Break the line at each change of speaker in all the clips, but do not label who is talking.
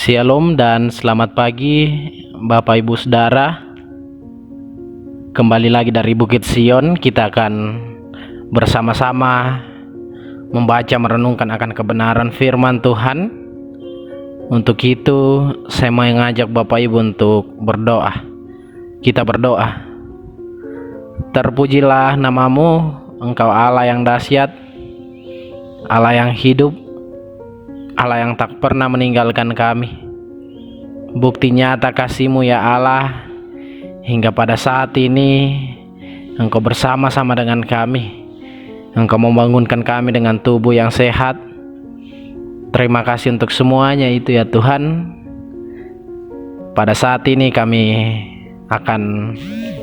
Shalom dan selamat pagi Bapak Ibu Saudara. Kembali lagi dari Bukit Sion, kita akan bersama-sama membaca merenungkan akan kebenaran firman Tuhan. Untuk itu saya mau mengajak Bapak Ibu untuk berdoa. Kita berdoa. Terpujilah namamu, Engkau Allah yang dahsyat, Allah yang hidup, Allah yang tak pernah meninggalkan kami. Bukti nyata kasih-Mu ya Allah, hingga pada saat ini Engkau bersama-sama dengan kami. Engkau membangunkan kami dengan tubuh yang sehat. Terima kasih untuk semuanya itu ya Tuhan. Pada saat ini kami akan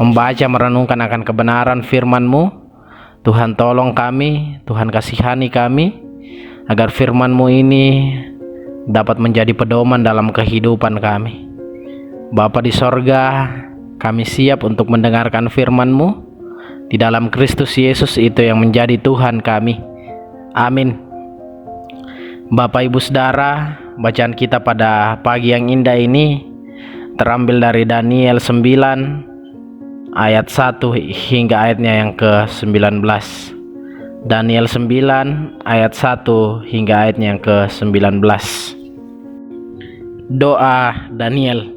membaca merenungkan akan kebenaran firman-Mu. Tuhan tolong kami, Tuhan kasihani kami, agar firman-Mu ini dapat menjadi pedoman dalam kehidupan kami. Bapa di sorga, kami siap untuk mendengarkan firman-Mu. Di dalam Kristus Yesus itu yang menjadi Tuhan kami. Amin. Bapak Ibu Saudara, bacaan kita pada pagi yang indah ini terambil dari Daniel 9 ayat 1 hingga ayatnya yang ke-19. Daniel 9 ayat 1 hingga ayatnya yang ke-19. Doa Daniel.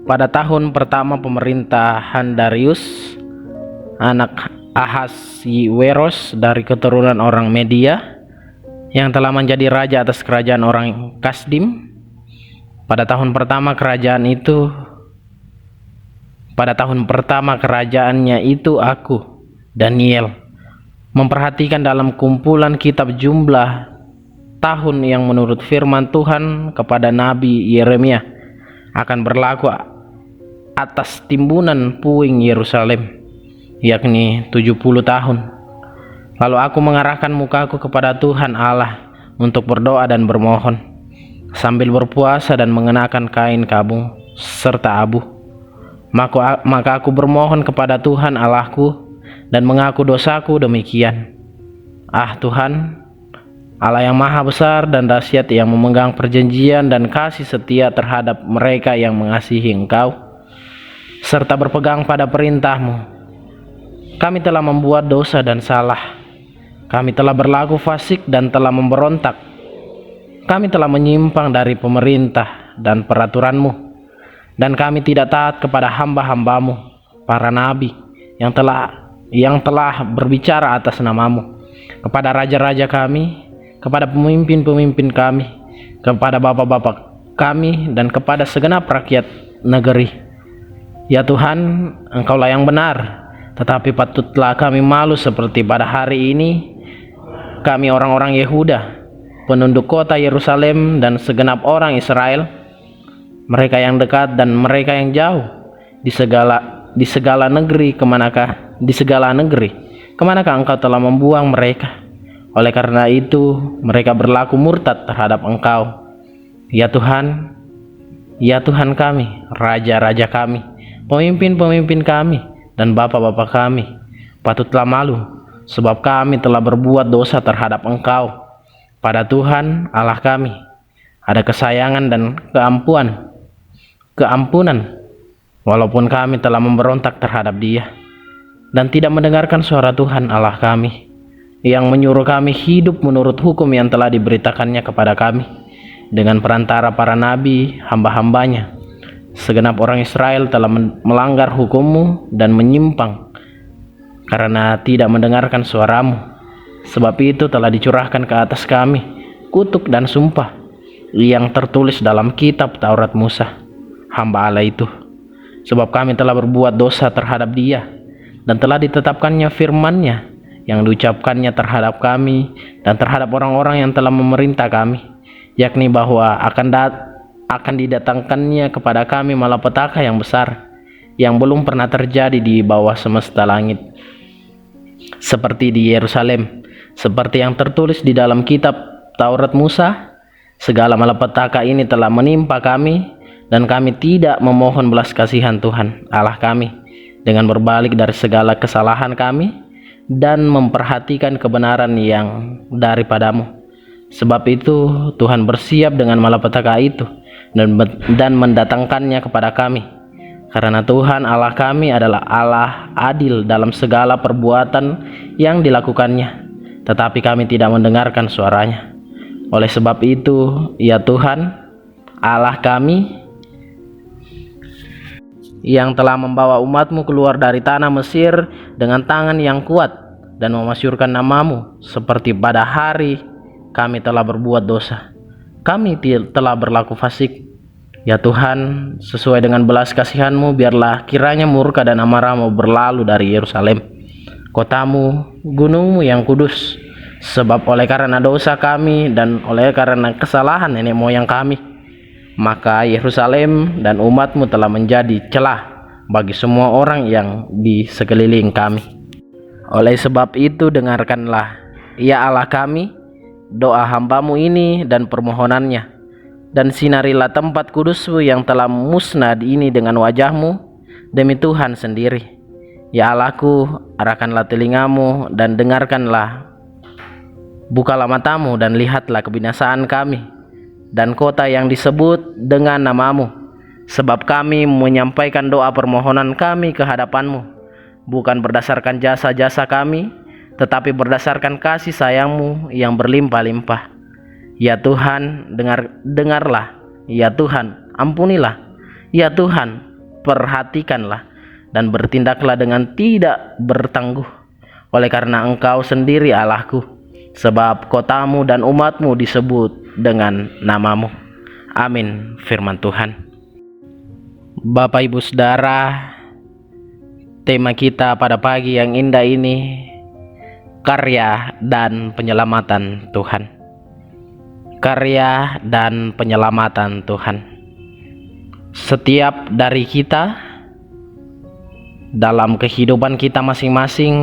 Pada tahun pertama pemerintahan Darius, anak Ahasweros dari keturunan orang Media, yang telah menjadi raja atas kerajaan orang Kasdim, pada tahun pertama kerajaannya itu aku, Daniel, memperhatikan dalam kumpulan kitab jumlah tahun yang menurut firman Tuhan kepada Nabi Yeremia akan berlaku atas timbunan puing Yerusalem, yakni 70 tahun. Lalu aku mengarahkan mukaku kepada Tuhan Allah untuk berdoa dan bermohon, sambil berpuasa dan mengenakan kain kabung serta abu. Maka aku bermohon kepada Tuhan Allahku dan mengaku dosaku demikian. Ah Tuhan, Allah yang maha besar dan dahsyat, yang memegang perjanjian dan kasih setia terhadap mereka yang mengasihi Engkau, serta berpegang pada perintah-Mu. Kami telah membuat dosa dan salah. Kami telah berlaku fasik dan telah memberontak. Kami telah menyimpang dari pemerintah dan peraturan-Mu, dan kami tidak taat kepada hamba-hamba-Mu, para nabi, yang telah berbicara atas nama-Mu, kepada raja-raja kami, kepada pemimpin-pemimpin kami, kepada bapak-bapak kami, dan kepada segenap rakyat negeri. Ya Tuhan, Engkaulah yang benar, tetapi patutlah kami malu seperti pada hari ini kami orang-orang Yehuda, penduduk kota Yerusalem, dan segenap orang Israel, mereka yang dekat dan mereka yang jauh, di segala negeri kemanakah Engkau telah membuang mereka. Oleh karena itu mereka berlaku murtad terhadap Engkau. Ya Tuhan kami, raja-raja kami, pemimpin-pemimpin kami, dan bapak-bapak kami, patutlah malu, sebab kami telah berbuat dosa terhadap Engkau. Pada Tuhan Allah kami ada kesayangan dan keampunan, walaupun kami telah memberontak terhadap Dia dan tidak mendengarkan suara Tuhan Allah kami, yang menyuruh kami hidup menurut hukum yang telah diberitakannya kepada kami dengan perantara para nabi hamba-hambanya. Segenap orang Israel telah melanggar hukum-Mu dan menyimpang karena tidak mendengarkan suara-Mu. Sebab itu telah dicurahkan ke atas kami kutuk dan sumpah yang tertulis dalam kitab Taurat Musa, hamba Allah itu. Sebab kami telah berbuat dosa terhadap Dia, dan telah ditetapkannya firman-Nya yang diucapkannya terhadap kami dan terhadap orang-orang yang telah memerintah kami, yakni bahwa akan didatangkannya kepada kami malapetaka yang besar, yang belum pernah terjadi di bawah semesta langit, seperti di Yerusalem, seperti yang tertulis di dalam kitab Taurat Musa. Segala malapetaka ini telah menimpa kami, dan kami tidak memohon belas kasihan Tuhan Allah kami dengan berbalik dari segala kesalahan kami dan memperhatikan kebenaran yang daripada-Mu. Sebab itu Tuhan bersiap dengan malapetaka itu dan mendatangkannya kepada kami. Karena Tuhan Allah kami adalah Allah adil dalam segala perbuatan yang dilakukannya, tetapi kami tidak mendengarkan suaranya. Oleh sebab itu, ya Tuhan Allah kami, yang telah membawa umat-Mu keluar dari tanah Mesir dengan tangan yang kuat dan memasyurkan nama-Mu, seperti pada hari kami telah berbuat dosa, kami telah berlaku fasik. Ya Tuhan, sesuai dengan belas kasihan-Mu, biarlah kiranya murka dan amarah-Mu berlalu dari Yerusalem, kotamu, gunung-Mu yang kudus. Sebab oleh karena dosa kami dan oleh karena kesalahan nenek moyang kami, maka Yerusalem dan umat-Mu telah menjadi celah bagi semua orang yang di sekeliling kami. Oleh sebab itu dengarkanlah, ya Allah kami, doa hamba-Mu ini dan permohonannya, dan sinarilah tempat kudus-Mu yang telah musnah ini dengan wajah-Mu demi Tuhan sendiri. Ya Allahku, arahkanlah telinga-Mu dan dengarkanlah, bukalah mata-Mu dan lihatlah kebinasaan kami dan kota yang disebut dengan nama-Mu, sebab kami menyampaikan doa permohonan kami ke hadapan-Mu, bukan berdasarkan jasa-jasa kami, tetapi berdasarkan kasih sayang-Mu yang berlimpah-limpah. Ya Tuhan, dengarlah. Ya Tuhan, ampunilah. Ya Tuhan, perhatikanlah dan bertindaklah dengan tidak bertangguh, oleh karena Engkau sendiri Allahku, sebab kotamu dan umat-Mu disebut dengan nama-Mu. Amin. Firman Tuhan. Bapak Ibu Saudara, tema kita pada pagi yang indah ini, karya dan penyelamatan Tuhan. Karya dan penyelamatan Tuhan. Setiap dari kita dalam kehidupan kita masing-masing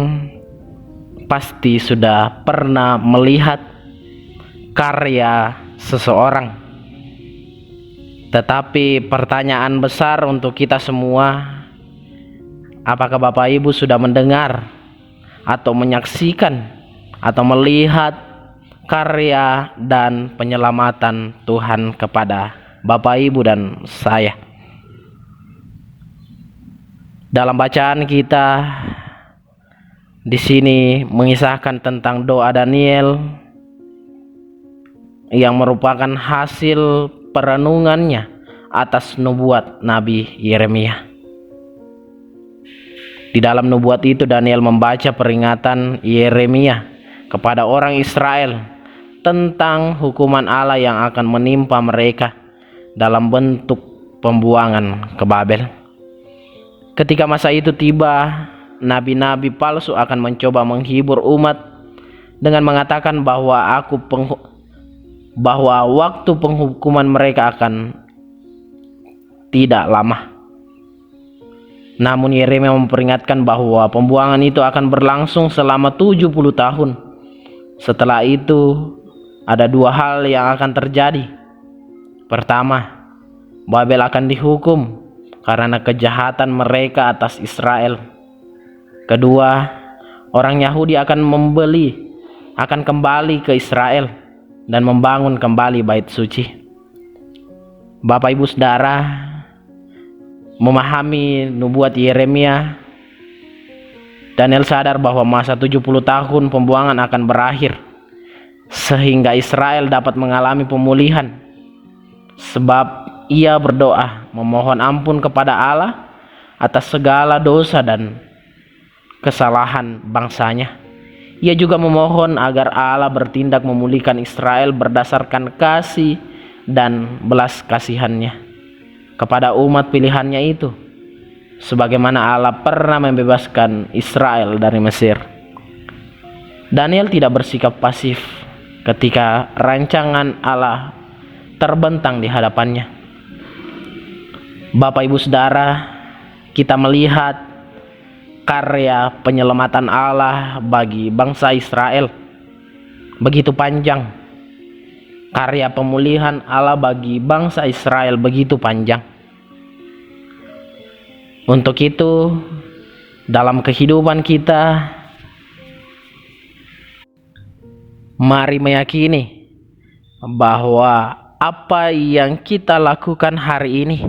pasti sudah pernah melihat karya seseorang. Tetapi pertanyaan besar untuk kita semua, apakah Bapak Ibu sudah mendengar atau menyaksikan atau melihat karya dan penyelamatan Tuhan kepada Bapak Ibu dan saya? Dalam bacaan kita di sini mengisahkan tentang doa Daniel yang merupakan hasil perenungannya atas nubuat Nabi Yeremia. Di dalam nubuat itu Daniel membaca peringatan Yeremia kepada orang Israel tentang hukuman Allah yang akan menimpa mereka dalam bentuk pembuangan ke Babel. Ketika masa itu tiba, nabi-nabi palsu akan mencoba menghibur umat dengan mengatakan bahwa waktu penghukuman mereka akan tidak lama. Namun Yeremia memperingatkan bahwa pembuangan itu akan berlangsung selama 70 tahun. Setelah itu ada dua hal yang akan terjadi. Pertama, Babel akan dihukum karena kejahatan mereka atas Israel. Kedua, orang Yahudi akan kembali ke Israel dan membangun kembali bait suci. Bapak Ibu Saudara, memahami nubuat Yeremia, Daniel sadar bahwa masa 70 tahun pembuangan akan berakhir sehingga Israel dapat mengalami pemulihan. Sebab ia berdoa memohon ampun kepada Allah atas segala dosa dan kesalahan bangsanya. Ia juga memohon agar Allah bertindak memulihkan Israel berdasarkan kasih dan belas kasihannya kepada umat pilihannya itu, sebagaimana Allah pernah membebaskan Israel dari Mesir. Daniel tidak bersikap pasif ketika rancangan Allah terbentang di hadapannya. Bapak Ibu Saudara, kita melihat karya penyelamatan Allah bagi bangsa Israel begitu panjang. Karya pemulihan Allah bagi bangsa Israel begitu panjang. Untuk itu, dalam kehidupan kita, mari meyakini bahwa apa yang kita lakukan hari ini,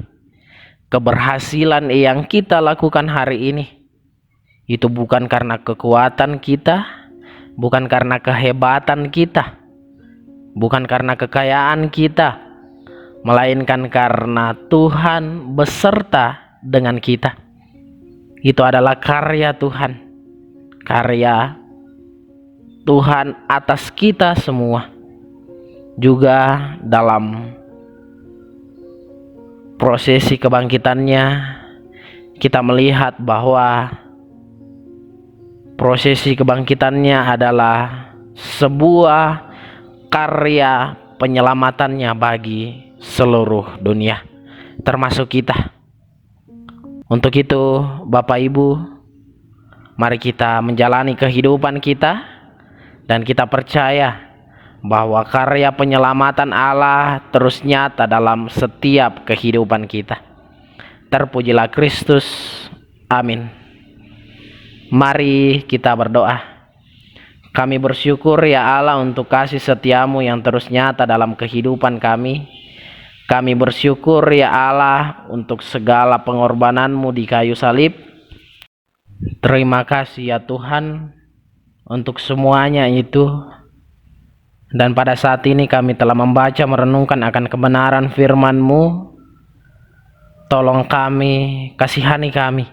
keberhasilan yang kita lakukan hari ini, itu bukan karena kekuatan kita, bukan karena kehebatan kita, bukan karena kekayaan kita, melainkan karena Tuhan beserta dengan kita. Itu adalah karya Tuhan, karya Tuhan atas kita semua. Juga dalam prosesi kebangkitannya, kita melihat bahwa prosesi kebangkitannya adalah sebuah karya penyelamatannya bagi seluruh dunia, termasuk kita. Untuk itu, Bapak Ibu, mari kita menjalani kehidupan kita dan kita percaya bahwa karya penyelamatan Allah terus nyata dalam setiap kehidupan kita. Terpujilah Kristus. Amin. Mari kita berdoa. Kami bersyukur ya Allah untuk kasih setiamu yang terus nyata dalam kehidupan kami. Kami bersyukur ya Allah untuk segala pengorbananmu di kayu salib. Terima kasih ya Tuhan untuk semuanya itu. Dan pada saat ini kami telah membaca merenungkan akan kebenaran firman-Mu. Tolong kami, kasihani kami,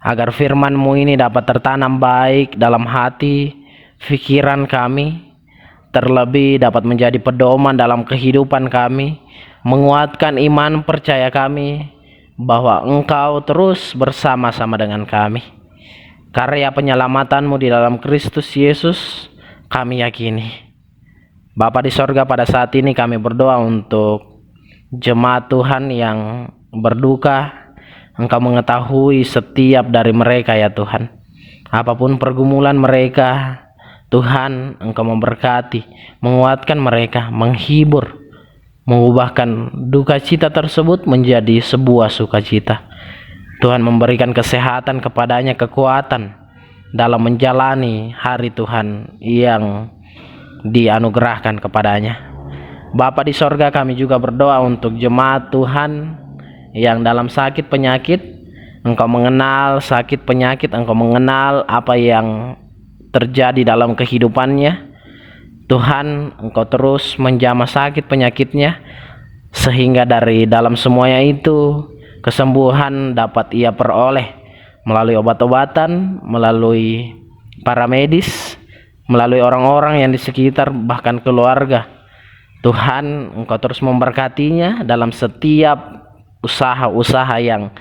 agar firman-Mu ini dapat tertanam baik dalam hati, pikiran kami, terlebih dapat menjadi pedoman dalam kehidupan kami, menguatkan iman percaya kami, bahwa Engkau terus bersama-sama dengan kami. Karya penyelamatanmu di dalam Kristus Yesus kami yakini. Bapa di sorga, pada saat ini kami berdoa untuk jemaat Tuhan yang berduka. Engkau mengetahui setiap dari mereka ya Tuhan. Apapun pergumulan mereka, Tuhan Engkau memberkati, menguatkan mereka, menghibur, mengubahkan duka cita tersebut menjadi sebuah sukacita. Tuhan memberikan kesehatan kepadanya, kekuatan dalam menjalani hari Tuhan yang dianugerahkan kepadanya. Bapa di sorga, kami juga berdoa untuk jemaat Tuhan yang dalam sakit penyakit. Engkau mengenal sakit penyakit, Engkau mengenal apa yang terjadi dalam kehidupannya. Tuhan, Engkau terus menjamah sakit penyakitnya, sehingga dari dalam semuanya itu kesembuhan dapat ia peroleh melalui obat-obatan, melalui para medis, melalui orang-orang yang di sekitar, bahkan keluarga. Tuhan, Engkau terus memberkatinya dalam setiap usaha-usaha yang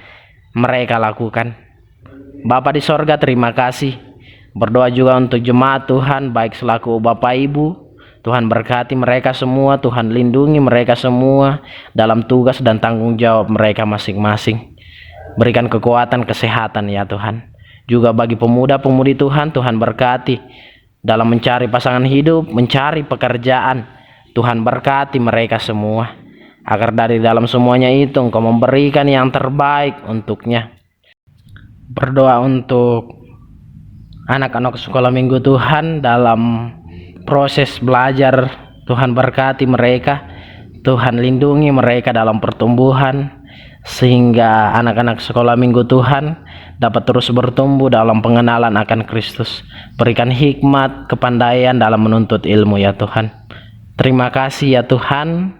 mereka lakukan. Bapa di sorga, terima kasih. Berdoa juga untuk jemaat Tuhan, baik selaku Bapak Ibu. Tuhan berkati mereka semua, Tuhan lindungi mereka semua dalam tugas dan tanggung jawab mereka masing-masing. Berikan kekuatan, kesehatan ya Tuhan. Juga bagi pemuda-pemudi Tuhan, Tuhan berkati dalam mencari pasangan hidup, mencari pekerjaan. Tuhan berkati mereka semua, agar dari dalam semuanya itu Engkau memberikan yang terbaik untuknya. Berdoa untuk anak-anak sekolah minggu Tuhan dalam proses belajar. Tuhan berkati mereka, Tuhan lindungi mereka dalam pertumbuhan, sehingga anak-anak sekolah minggu Tuhan dapat terus bertumbuh dalam pengenalan akan Kristus. Berikan hikmat, kepandaian dalam menuntut ilmu ya Tuhan. Terima kasih ya Tuhan.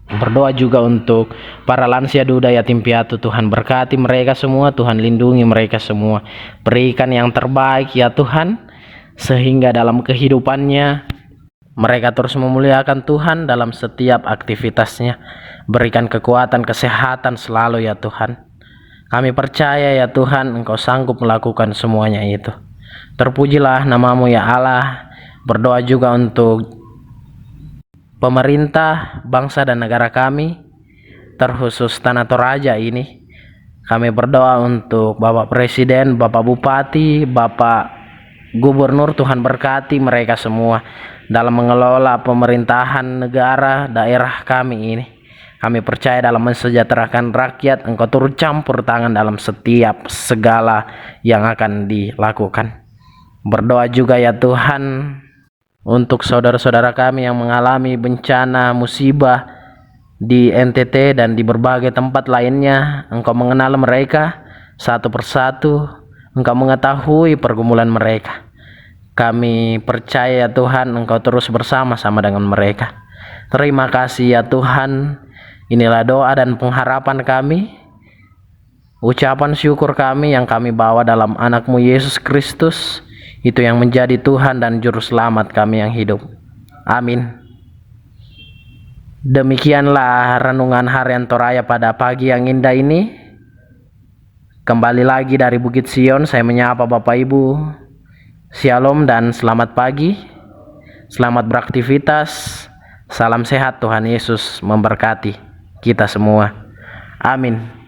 Berdoa juga untuk para lansia duda yatim piatu. Tuhan berkati mereka semua, Tuhan lindungi mereka semua. Berikan yang terbaik ya Tuhan, sehingga dalam kehidupannya mereka terus memuliakan Tuhan dalam setiap aktivitasnya. Berikan kekuatan, kesehatan selalu ya Tuhan. Kami percaya ya Tuhan, Engkau sanggup melakukan semuanya itu. Terpujilah namamu ya Allah. Berdoa juga untuk pemerintah, bangsa dan negara kami, terkhusus Tanah Toraja ini. Kami berdoa untuk Bapak Presiden, Bapak Bupati, Bapak Gubernur. Tuhan berkati mereka semua dalam mengelola pemerintahan negara daerah kami ini. Kami percaya dalam mensejahterakan rakyat, Engkau turut campur tangan dalam setiap segala yang akan dilakukan. Berdoa juga ya Tuhan Untuk saudara-saudara kami yang mengalami bencana musibah di NTT dan di berbagai tempat lainnya, Engkau mengenal mereka satu persatu, Engkau mengetahui pergumulan mereka. Kami percaya Tuhan, Engkau terus bersama-sama dengan mereka. Terima kasih ya Tuhan. Inilah doa dan pengharapan kami, ucapan syukur kami yang kami bawa dalam anak-Mu Yesus Kristus, itu yang menjadi Tuhan dan Juru Selamat kami yang hidup. Amin. Demikianlah renungan harian Toraya pada pagi yang indah ini. Kembali lagi dari Bukit Sion, saya menyapa Bapak Ibu. Shalom dan selamat pagi. Selamat beraktivitas. Salam sehat, Tuhan Yesus memberkati kita semua. Amin.